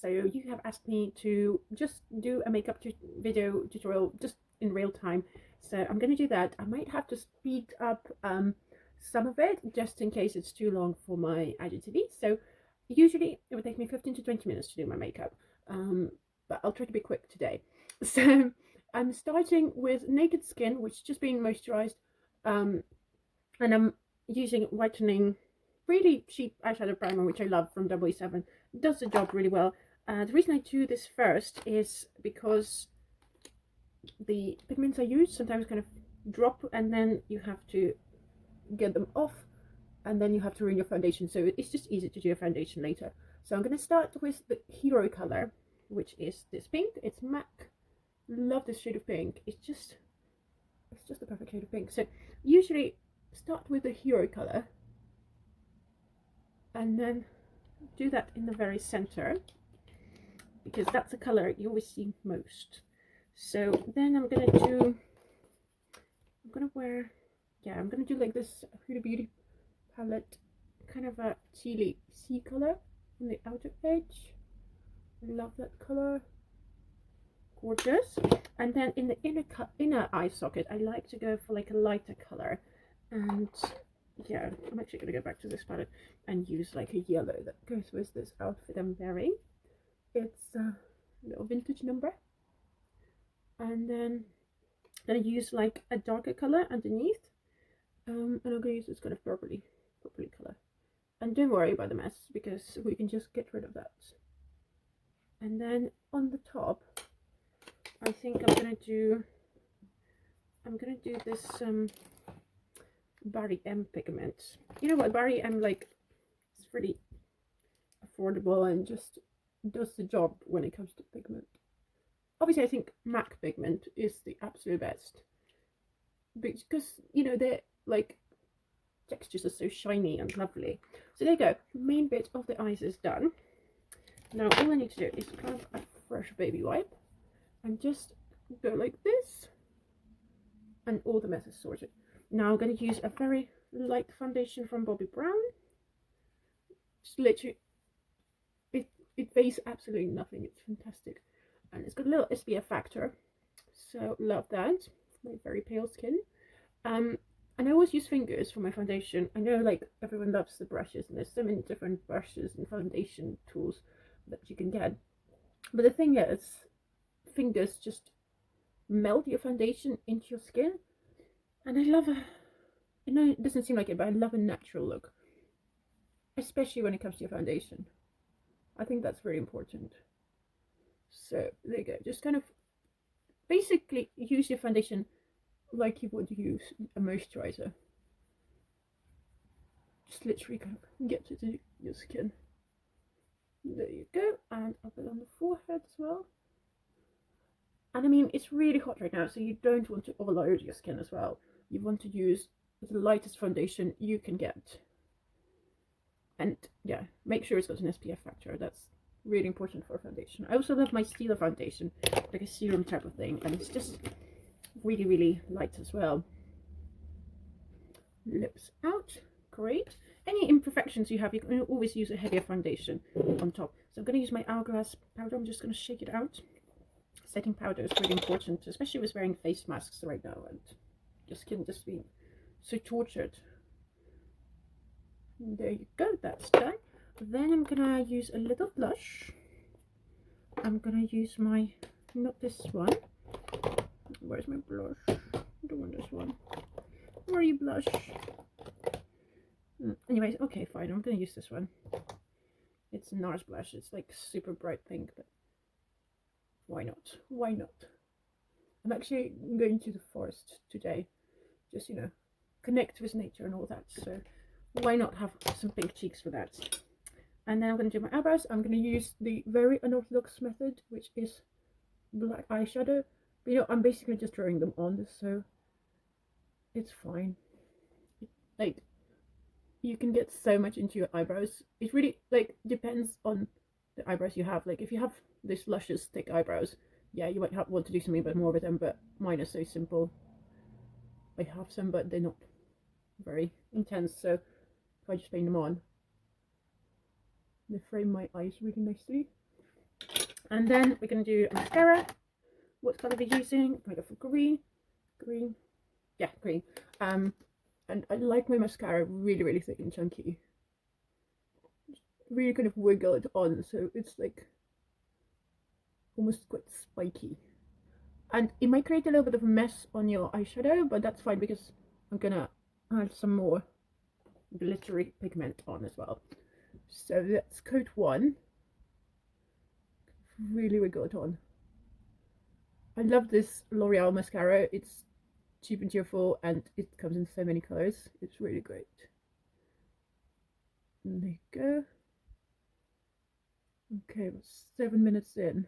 So you have asked me to just do a makeup video tutorial just in real time. So I'm going to do that. I might have to speed up some of it just in case it's too long for my IGTV. So usually it would take me 15 to 20 minutes to do my makeup, but I'll try to be quick today. So I'm starting with Naked Skin, which is just being moisturized, and I'm using whitening, really cheap eyeshadow primer, which I love, from W7. It does the job really well. The reason I do this first is because the pigments I use sometimes kind of drop, and then you have to get them off, and then you have to ruin your foundation. So it's just easy to do your foundation later. So I'm going to start with the hero color, which is this pink. It's MAC. Love this shade of pink. It's just the perfect shade of pink. So usually start with the hero color and then do that in the very center, because that's the color you always see most. So then I'm gonna do like this Huda Beauty palette, kind of a tealy sea color on the outer edge. I love that color, gorgeous. And then in the inner eye socket, I like to go for like a lighter color, and yeah, I'm actually gonna go back to this palette and use like a yellow that goes with this outfit I'm wearing. It's a little vintage number. And then I'm gonna use like a darker color underneath, and I'm gonna use this kind of purpley color. And don't worry about the mess, because we can just get rid of that. And then on the top, I think I'm gonna do this Barry M pigment. You know what, Barry M, like, it's pretty affordable and just does the job when it comes to pigment. Obviously, I think MAC pigment is the absolute best, because, you know, they're like, textures are so shiny and lovely. So there you go, main bit of the eyes is done. Now all I need to do is grab a fresh baby wipe and just go like this, and all the mess is sorted. Now I'm going to use a very light foundation from Bobbi Brown. Just literally, it weighs absolutely nothing. It's fantastic, and it's got a little SPF factor, so love that. My very pale skin. And I always use fingers for my foundation. I know, like, everyone loves the brushes, and there's so many different brushes and foundation tools that you can get. But the thing is, fingers just melt your foundation into your skin. And I love I know it doesn't seem like it, but I love a natural look, especially when it comes to your foundation. I think that's very important. So there you go. Just kind of basically use your foundation like you would use a moisturizer. Just literally kind of get it to your skin. There you go. And I'll put it on the forehead as well. And I mean, it's really hot right now, so you don't want to overload your skin as well. You want to use the lightest foundation you can get. And yeah, make sure it's got an SPF factor. That's really important for a foundation. I also love my Stila foundation, like a serum type of thing, and it's just really, really light as well. Lips out, great. Any imperfections you have, you can always use a heavier foundation on top. So I'm going to use my Hourglass powder. I'm just going to shake it out. Setting powder is really important, especially with wearing face masks right now and your skin just being so tortured. There you go, that's done. Then I'm gonna use a little blush. I'm gonna use my, not this one. Where's my blush? I don't want this one. Where are you, blush? Anyways, okay, fine. I'm gonna use this one. It's a NARS blush. It's like super bright pink, but why not? Why not? I'm actually going to the forest today. Just, you know, connect with nature and all that. So why not have some pink cheeks for that? And then I'm going to do my eyebrows. I'm going to use the very unorthodox method, which is black eyeshadow. But, you know, I'm basically just drawing them on, so it's fine. Like, you can get so much into your eyebrows. It really, like, depends on the eyebrows you have. Like, if you have this luscious, thick eyebrows, yeah, you might want to do something a bit more with them, but mine are so simple. I have some, but they're not very intense, so if I just paint them on, they frame my eyes really nicely. And then we're going to do a mascara. What colour are we using? I'm going to go for green. Green. Yeah, green. And I like my mascara really thick and chunky. Really kind of wiggle it on, so it's like almost quite spiky. And it might create a little bit of a mess on your eyeshadow, but that's fine because I'm gonna add some more glittery pigment on as well. So that's coat one. Really wiggle it on. I love this L'Oreal mascara. It's cheap and cheerful, and it comes in so many colors. It's really great. And there you go. Okay, we're 7 minutes in.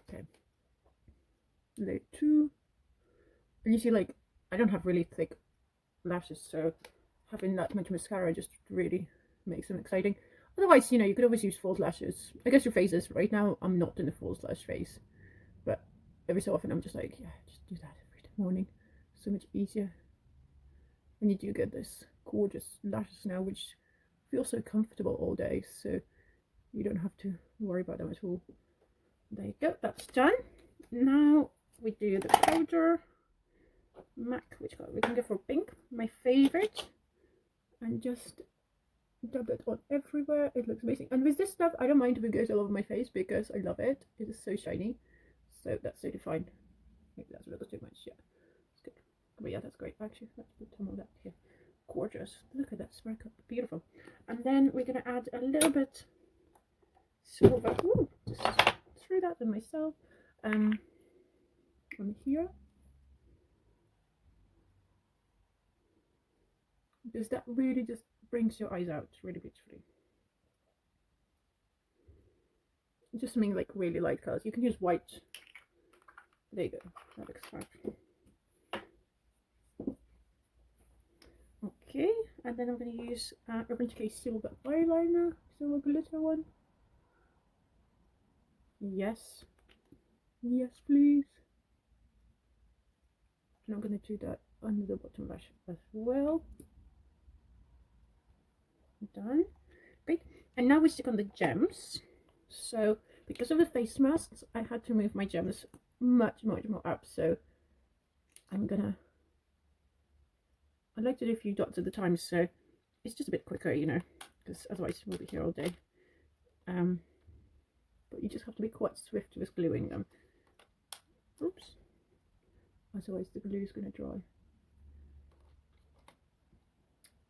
Okay. Layer 2. And you see, like, I don't have really thick lashes, so having that much mascara just really makes them exciting. Otherwise, you know, you could always use false lashes. I guess your face is. Right now, I'm not in a false lash phase. But every so often, I'm just like, yeah, just do that every morning. So much easier. And you do get this gorgeous lashes now, which feel so comfortable all day. So you don't have to worry about them at all. There you go. That's done. Now we do the powder. MAC, which color? We can go for pink, my favorite. And just dab it on everywhere. It looks amazing. And with this stuff, I don't mind if it goes all over my face because I love it. It is so shiny. So that's totally fine. Maybe that's a little too much. Yeah, it's good. But yeah, that's great. Actually, let's put some of that here. Gorgeous. Look at that sparkle. Beautiful. And then we're going to add a little bit silver. Ooh, just threw that on myself. On here. Because that really just brings your eyes out really beautifully. Just something like really light colors. You can use white. There you go. That looks fine. Okay, and then I'm going to use Urban Decay Silver Eyeliner. Silver glitter one. Yes. Yes, please. And I'm going to do that under the bottom lash as well. Done. Great. And now we stick on the gems. So because of the face masks, I had to move my gems much more up. So I like to do a few dots at a time, so it's just a bit quicker, you know, because otherwise we'll be here all day. But you just have to be quite swift with gluing them. Oops. Otherwise the glue is going to dry.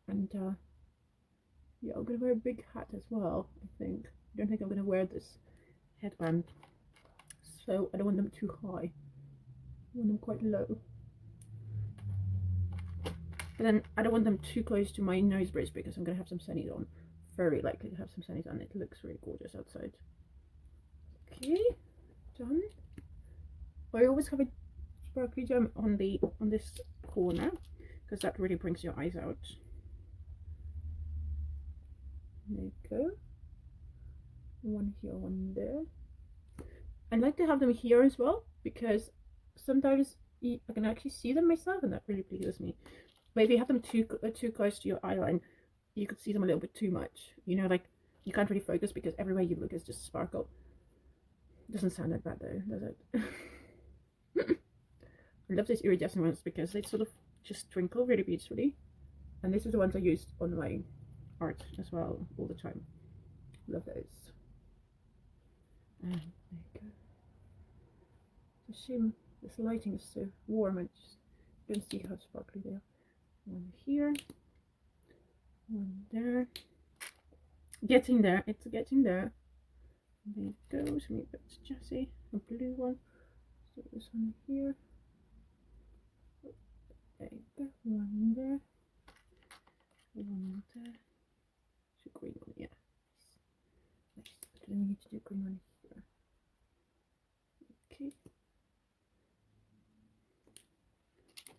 And yeah, I'm going to wear a big hat as well, I think. I don't think I'm going to wear this headband. So I don't want them too high. I want them quite low. But then I don't want them too close to my nose bridge because I'm going to have some sunnies on. Very likely to have some sunnies on. It looks really gorgeous outside. Okay, done. I always have a sparkly gem on this corner because that really brings your eyes out. There you go. One here, one there. I like to have them here as well because sometimes I can actually see them myself, and that really pleases me. But if you have them too close to your eyeline, you could see them a little bit too much. You know, like you can't really focus because everywhere you look is just sparkle. Doesn't sound like that though, does it? I love these iridescent ones because they sort of just twinkle really beautifully. And these are the ones I use on my art as well all the time. Love those. And there you go. It's a shame this lighting is so warm and just don't see how sparkly they are. One here, one there. Getting there, it's getting there. There it goes. Let me put Jessie, a blue one. So this one here. There you go. One there. One there. It's a green one, yeah. Nice. But then we need to do a green one here. Okay.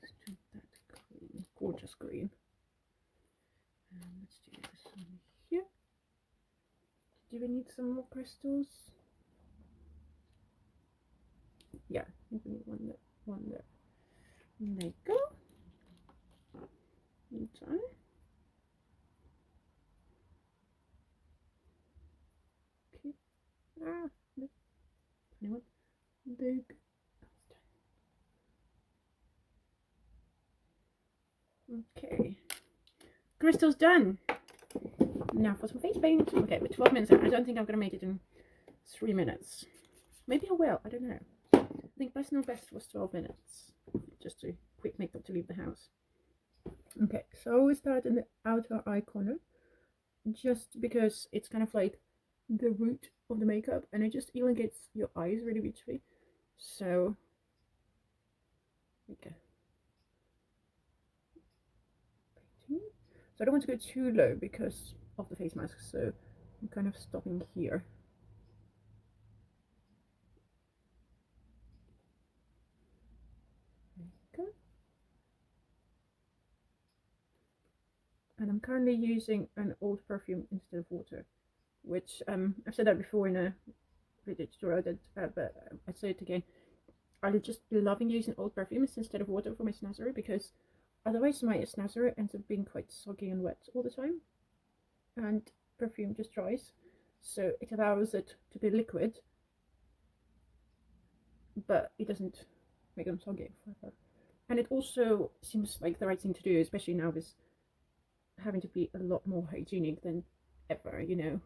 Let's do that green. Gorgeous green. And let's do this one here. Do we need some more crystals? Yeah, I think we need one there, one there. And there you go. And done. Okay. Ah, anyone? Big. Okay. Crystal's done. Now for some face paint. Okay, but 12 minutes. I don't think I'm gonna make it in 3 minutes. Maybe I will. I don't know. I think personal best was 12 minutes. Just a quick makeup to leave the house. Okay, so we start in the outer eye corner, just because it's kind of like the root of the makeup, and it just elongates your eyes really beautifully. So, okay. So I don't want to go too low because of the face mask, so I'm kind of stopping here. Okay. And I'm currently using an old perfume instead of water, which I've said that before in a video tutorial, but I say it again. I just be loving using old perfumes instead of water for my snazzer, because otherwise my snazzer ends up being quite soggy and wet all the time, and perfume just dries. So it allows it to be liquid, but it doesn't make them soggy forever. And it also seems like the right thing to do, especially now with having to be a lot more hygienic than ever, you know,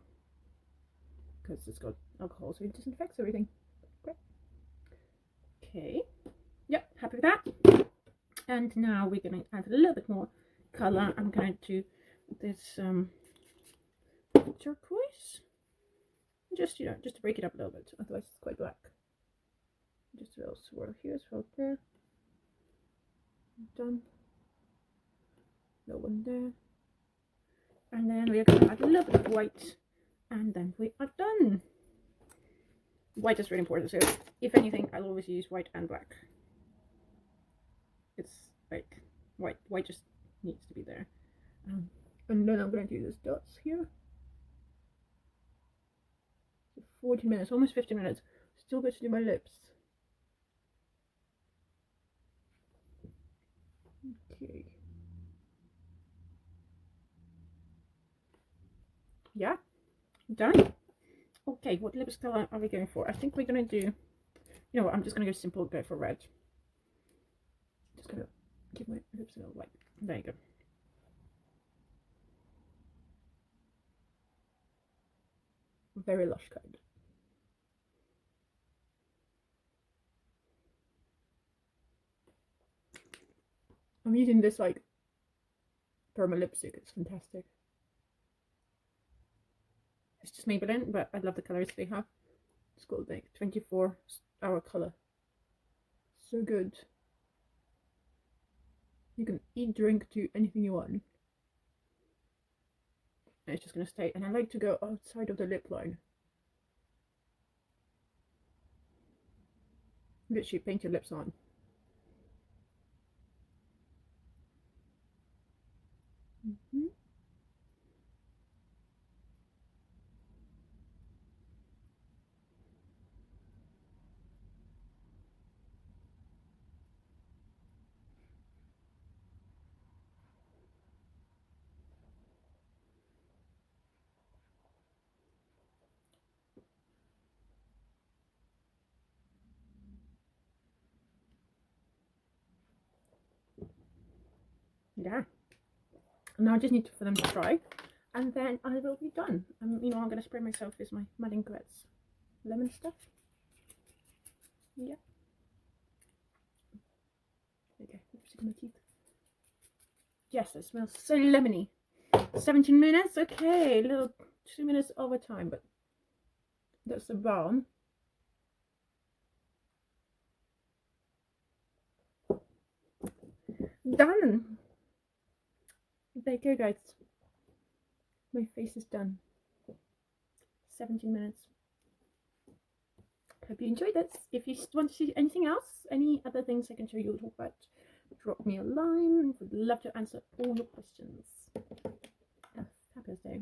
because it's got alcohol, so it disinfects everything. Great. Okay. Yep, happy with that. And now we're going to add a little bit more color. I'm going to do this turquoise, just just to break it up a little bit, otherwise it's quite black. Just a little swirl here, swirl there. Done. No one there. And then we're going to add a little bit of white, and then we are done. White is really important, so if anything, I'll always use white and black. It's like white just needs to be there. And then I'm going to do these dots here. 14 minutes, almost 15 minutes. Still got to do my lips. Okay. Yeah, done. Okay, what lips color are we going for? I think we're going to do, you know what, I'm just going to go simple, go for red. Just going to give my lips a little white. There you go. Very lush kind. I'm using this like Perma lipstick, it's fantastic. It's just Maybelline, but I love the colors they have. It's called like 24-hour color. So good. You can eat, drink, do anything you want. And it's just going to stay. And I like to go outside of the lip line. Literally paint your lips on. Yeah. Now I just need for them to dry, and then I will be done. You know, I'm going to spray myself with my Malingrets lemon stuff. Yeah. Okay, lipstick on my teeth. Yes, it smells so lemony. 17 minutes. Okay, a little 2 minutes over time, but that's the balm. Done. There you go, guys. My face is done. 17 minutes. Hope you enjoyed this. If you want to see anything else, any other things I can show you or talk about, drop me a line. Would love to answer all your questions. Have a fabulous day.